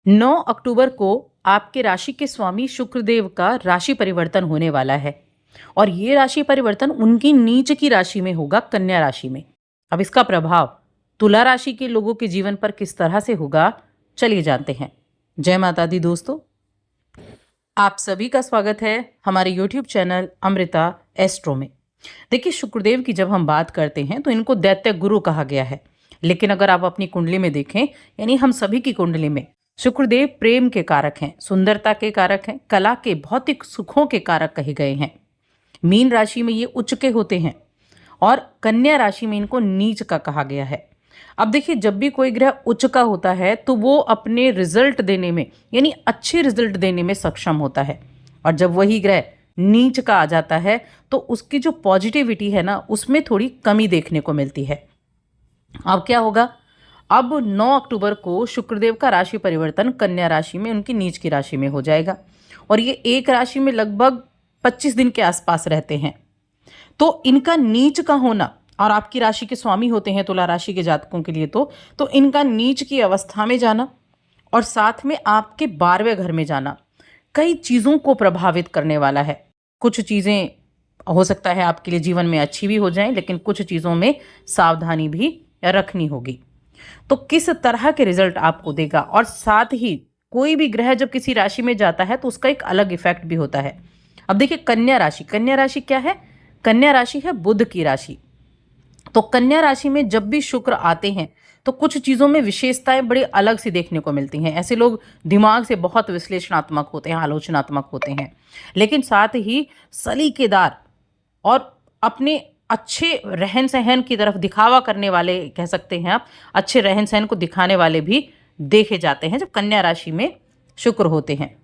9 अक्टूबर को आपके राशि के स्वामी शुक्रदेव का राशि परिवर्तन होने वाला है और ये राशि परिवर्तन उनकी नीच की राशि में होगा, कन्या राशि में। अब इसका प्रभाव तुला राशि के लोगों के जीवन पर किस तरह से होगा, चलिए जानते हैं। जय माता दी दोस्तों, आप सभी का स्वागत है हमारे YouTube चैनल अमृता एस्ट्रो में। देखिए, शुक्रदेव की जब हम बात करते हैं तो इनको दैत्य गुरु कहा गया है, लेकिन अगर आप अपनी कुंडली में देखें, यानी हम सभी की कुंडली में शुक्रदेव प्रेम के कारक हैं, सुंदरता के कारक हैं, कला के, भौतिक सुखों के कारक कहे गए हैं। मीन राशि में ये उच्च के होते हैं और कन्या राशि में इनको नीच का कहा गया है। अब देखिए, जब भी कोई ग्रह उच्च का होता है तो वो अपने रिजल्ट देने में, यानी अच्छे रिजल्ट देने में सक्षम होता है, और जब वही ग्रह नीच का आ जाता है तो उसकी जो पॉजिटिविटी है ना, उसमें थोड़ी कमी देखने को मिलती है। अब क्या होगा, अब 9 अक्टूबर को शुक्रदेव का राशि परिवर्तन कन्या राशि में, उनकी नीच की राशि में हो जाएगा और ये एक राशि में लगभग 25 दिन के आसपास रहते हैं। तो इनका नीच का होना, और आपकी राशि के स्वामी होते हैं तुला राशि के जातकों के लिए तो इनका नीच की अवस्था में जाना और साथ में आपके 12वें घर में जाना कई चीज़ों को प्रभावित करने वाला है। कुछ चीज़ें हो सकता है आपके लिए जीवन में अच्छी भी हो जाएं, लेकिन कुछ चीज़ों में सावधानी भी रखनी होगी। तो किस तरह के रिजल्ट आपको देगा, और साथ ही कोई भी ग्रह जब किसी राशि में जाता है तो उसका एक अलग इफेक्ट भी होता है। अब देखिए, कन्या राशि क्या है? कन्या राशि है बुध की राशि। तो कन्या राशि में जब भी शुक्र आते हैं तो कुछ चीज़ों में विशेषताएं बड़ी अलग सी देखने को मिलती हैं। ऐसे लोग दिमाग से बहुत विश्लेषणात्मक होते हैं, आलोचनात्मक होते हैं, लेकिन साथ ही सलीकेदार और अपने अच्छे रहन सहन की तरफ दिखावा करने वाले, कह सकते हैं आप, अच्छे रहन सहन को दिखाने वाले भी देखे जाते हैं जब कन्या राशि में शुक्र होते हैं।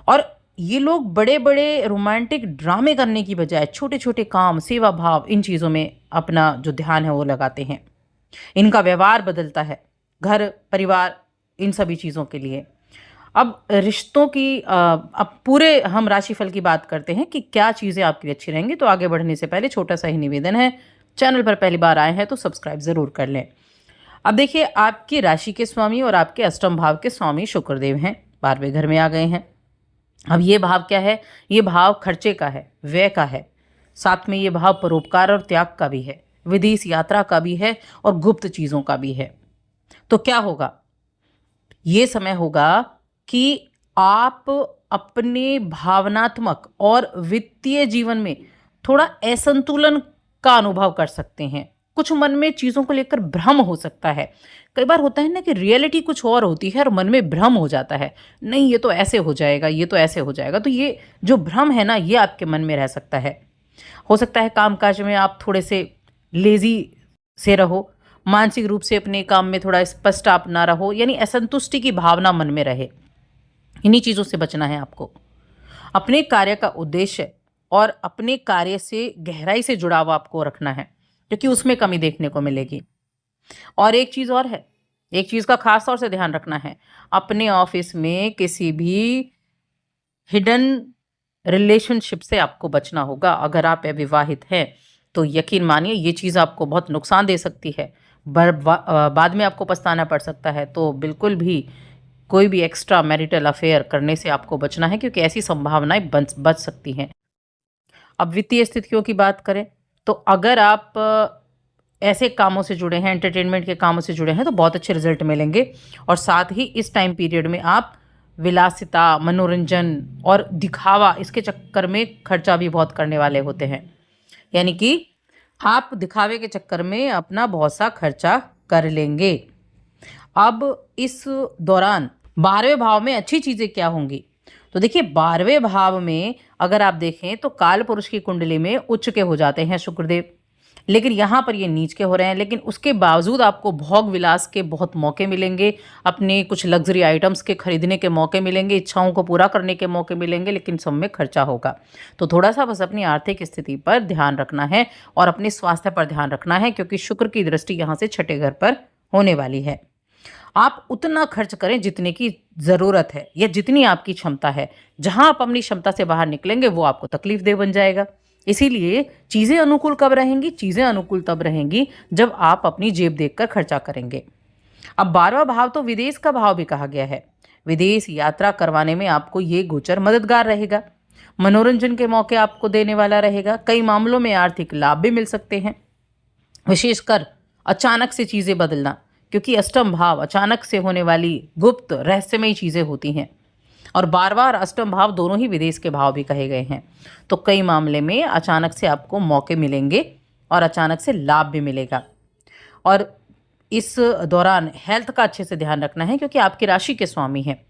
और ये लोग बड़े बड़े रोमांटिक ड्रामे करने की बजाय छोटे छोटे काम, सेवा भाव, इन चीज़ों में अपना जो ध्यान है वो लगाते हैं। इनका व्यवहार बदलता है, घर परिवार, इन सभी चीज़ों के लिए। अब रिश्तों की अब पूरे हम राशिफल की बात करते हैं कि क्या चीज़ें आपकी अच्छी रहेंगी। तो आगे बढ़ने से पहले छोटा सा ही निवेदन है, चैनल पर पहली बार आए हैं तो सब्सक्राइब ज़रूर कर लें। अब देखिए, आपकी राशि के स्वामी और आपके अष्टम भाव के स्वामी शुक्रदेव हैं, 12वें घर में आ गए हैं। अब ये भाव क्या है? ये भाव खर्चे का है, व्यय का है, साथ में ये भाव परोपकार और त्याग का भी है, विदेश यात्रा का भी है और गुप्त चीज़ों का भी है। तो क्या होगा, ये समय होगा कि आप अपने भावनात्मक और वित्तीय जीवन में थोड़ा असंतुलन का अनुभव कर सकते हैं। कुछ मन में चीज़ों को लेकर भ्रम हो सकता है। कई बार होता है ना कि रियलिटी कुछ और होती है और मन में भ्रम हो जाता है, नहीं ये तो ऐसे हो जाएगा, ये तो ऐसे हो जाएगा। तो ये जो भ्रम है ना, ये आपके मन में रह सकता है। हो सकता है कामकाज में आप थोड़े से लेजी से रहो, मानसिक रूप से अपने काम में थोड़ा स्पष्ट आप ना रहो, यानी असंतुष्टि की भावना मन में रहे। इन्हीं चीज़ों से बचना है आपको। अपने कार्य का उद्देश्य और अपने कार्य से गहराई से जुड़ाव आपको रखना है, क्योंकि उसमें कमी देखने को मिलेगी। और एक चीज़ और है, एक चीज़ का खास तौर से ध्यान रखना है, अपने ऑफिस में किसी भी हिडन रिलेशनशिप से आपको बचना होगा। अगर आप अविवाहित हैं तो यकीन मानिए ये चीज़ आपको बहुत नुकसान दे सकती है, बाद में आपको पछताना पड़ सकता है। तो बिल्कुल भी कोई भी एक्स्ट्रा मैरिटल अफेयर करने से आपको बचना है, क्योंकि ऐसी संभावनाएं बच सकती हैं। अब वित्तीय स्थितियों की बात करें तो अगर आप ऐसे कामों से जुड़े हैं, एंटरटेनमेंट के कामों से जुड़े हैं, तो बहुत अच्छे रिजल्ट मिलेंगे। और साथ ही इस टाइम पीरियड में आप विलासिता, मनोरंजन और दिखावा, इसके चक्कर में खर्चा भी बहुत करने वाले होते हैं। यानी कि आप दिखावे के चक्कर में अपना बहुत सा खर्चा कर लेंगे। अब इस दौरान 12वें भाव में अच्छी चीज़ें क्या होंगी, तो देखिए 12वें भाव में अगर आप देखें तो काल पुरुष की कुंडली में उच्च के हो जाते हैं शुक्रदेव, लेकिन यहाँ पर ये नीच के हो रहे हैं। लेकिन उसके बावजूद आपको भोग विलास के बहुत मौके मिलेंगे, अपने कुछ लग्जरी आइटम्स के खरीदने के मौके मिलेंगे, इच्छाओं को पूरा करने के मौके मिलेंगे, लेकिन सब में खर्चा होगा। तो थोड़ा सा बस अपनी आर्थिक स्थिति पर ध्यान रखना है और अपने स्वास्थ्य पर ध्यान रखना है, क्योंकि शुक्र की दृष्टि यहाँ से छठे घर पर होने वाली है। आप उतना खर्च करें जितने की ज़रूरत है या जितनी आपकी क्षमता है। जहां आप अपनी क्षमता से बाहर निकलेंगे वो आपको तकलीफ दे बन जाएगा। इसीलिए चीज़ें अनुकूल कब रहेंगी? चीज़ें अनुकूल तब रहेंगी जब आप अपनी जेब देखकर खर्चा करेंगे। अब 12वां भाव तो विदेश का भाव भी कहा गया है। विदेश यात्रा करवाने में आपको ये गोचर मददगार रहेगा। मनोरंजन के मौके आपको देने वाला रहेगा। कई मामलों में आर्थिक लाभ भी मिल सकते हैं, विशेषकर अचानक से चीज़ें बदलना, क्योंकि अष्टम भाव अचानक से होने वाली गुप्त रहस्यमयी चीज़ें होती हैं। और 12वां और अष्टम भाव दोनों ही विदेश के भाव भी कहे गए हैं। तो कई मामले में अचानक से आपको मौके मिलेंगे और अचानक से लाभ भी मिलेगा। और इस दौरान हेल्थ का अच्छे से ध्यान रखना है, क्योंकि आपकी राशि के स्वामी हैं।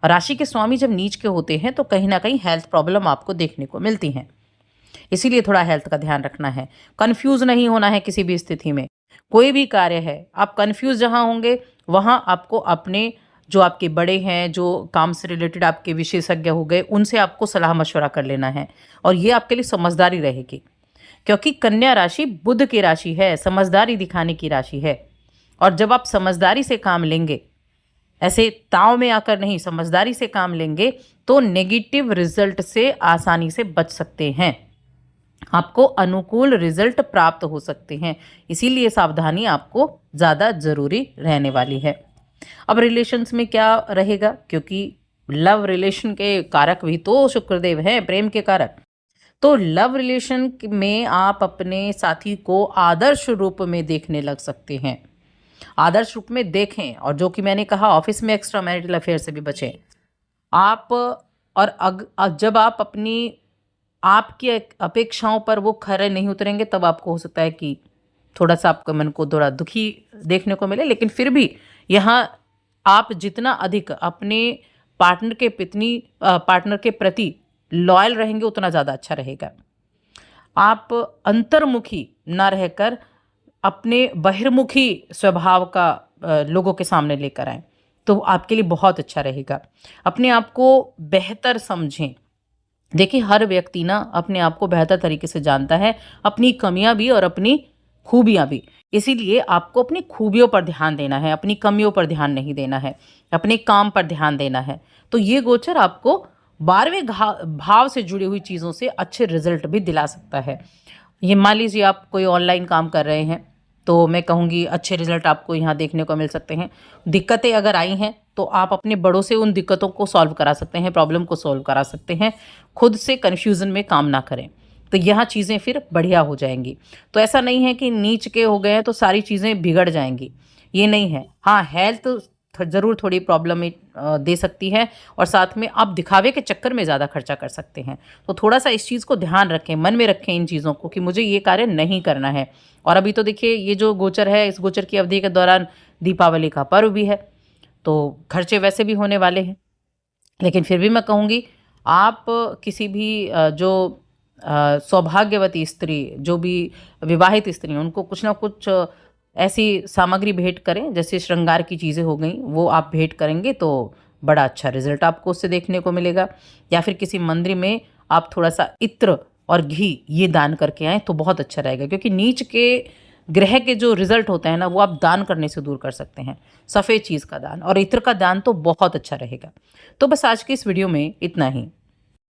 और राशि के स्वामी जब नीच के होते हैं तो कहीं ना कहीं हेल्थ प्रॉब्लम आपको देखने को मिलती हैं। इसीलिए थोड़ा हेल्थ का ध्यान रखना है। कंफ्यूज नहीं होना है किसी भी स्थिति में। कोई भी कार्य है, आप कंफ्यूज जहाँ होंगे वहाँ आपको अपने जो आपके बड़े हैं, जो काम से रिलेटेड आपके विशेषज्ञ हो गए, उनसे आपको सलाह मशवरा कर लेना है। और ये आपके लिए समझदारी रहेगी, क्योंकि कन्या राशि बुध की राशि है, समझदारी दिखाने की राशि है। और जब आप समझदारी से काम लेंगे, ऐसे ताव में आकर नहीं, समझदारी से काम लेंगे, तो नेगेटिव रिजल्ट से आसानी से बच सकते हैं। आपको अनुकूल रिजल्ट प्राप्त हो सकते हैं। इसीलिए सावधानी आपको ज़्यादा ज़रूरी रहने वाली है। अब रिलेशंस में क्या रहेगा, क्योंकि लव रिलेशन के कारक भी तो शुक्रदेव हैं, प्रेम के कारक। तो लव रिलेशन में आप अपने साथी को आदर्श रूप में देखने लग सकते हैं। आदर्श रूप में देखें, और जो कि मैंने कहा, ऑफिस में एक्स्ट्रा मैरिटल अफेयर से भी बचें आप। और जब आप अपनी आपकी अपेक्षाओं पर वो खरे नहीं उतरेंगे, तब आपको हो सकता है कि थोड़ा सा आपके मन को थोड़ा दुखी देखने को मिले। लेकिन फिर भी यहाँ आप जितना अधिक अपने पार्टनर के प्रति लॉयल रहेंगे, उतना ज़्यादा अच्छा रहेगा। आप अंतर्मुखी ना रहकर अपने बहिर्मुखी स्वभाव का लोगों के सामने लेकर आएं, तो आपके लिए बहुत अच्छा रहेगा। अपने आप को बेहतर समझें। देखिए, हर व्यक्ति ना अपने आप को बेहतर तरीके से जानता है, अपनी कमियां भी और अपनी खूबियां भी। इसीलिए आपको अपनी खूबियों पर ध्यान देना है, अपनी कमियों पर ध्यान नहीं देना है, अपने काम पर ध्यान देना है। तो ये गोचर आपको 12वें भाव से जुड़ी हुई चीज़ों से अच्छे रिजल्ट भी दिला सकता है। ये मान लीजिए आप कोई ऑनलाइन काम कर रहे हैं, तो मैं कहूँगी अच्छे रिजल्ट आपको यहाँ देखने को मिल सकते हैं। दिक्कतें अगर आई हैं तो आप अपने बड़ों से उन दिक्कतों को सॉल्व करा सकते हैं, प्रॉब्लम को सॉल्व करा सकते हैं। खुद से कन्फ्यूज़न में काम ना करें, तो यहाँ चीज़ें फिर बढ़िया हो जाएंगी। तो ऐसा नहीं है कि नीच के हो गए हैं तो सारी चीज़ें बिगड़ जाएंगी, ये नहीं है। हाँ, हेल्थ ज़रूर थोड़ी प्रॉब्लम दे सकती है, और साथ में आप दिखावे के चक्कर में ज़्यादा खर्चा कर सकते हैं। तो थोड़ा सा इस चीज़ को ध्यान रखें, मन में रखें इन चीज़ों को कि मुझे ये कार्य नहीं करना है। और अभी तो देखिए, ये जो गोचर है, इस गोचर की अवधि के दौरान दीपावली का पर्व भी है, तो खर्चे वैसे भी होने वाले हैं। लेकिन फिर भी मैं कहूँगी, आप किसी भी जो सौभाग्यवती स्त्री, जो भी विवाहित स्त्री हैं, उनको कुछ ना कुछ ऐसी सामग्री भेंट करें, जैसे श्रृंगार की चीज़ें हो गई, वो आप भेंट करेंगे तो बड़ा अच्छा रिजल्ट आपको उससे देखने को मिलेगा। या फिर किसी मंदिर में आप थोड़ा सा इत्र और घी ये दान करके आएँ तो बहुत अच्छा रहेगा, क्योंकि नीच के ग्रह के जो रिजल्ट होते हैं ना, वो आप दान करने से दूर कर सकते हैं। सफ़ेद चीज़ का दान और इत्र का दान तो बहुत अच्छा रहेगा। तो बस आज की इस वीडियो में इतना ही।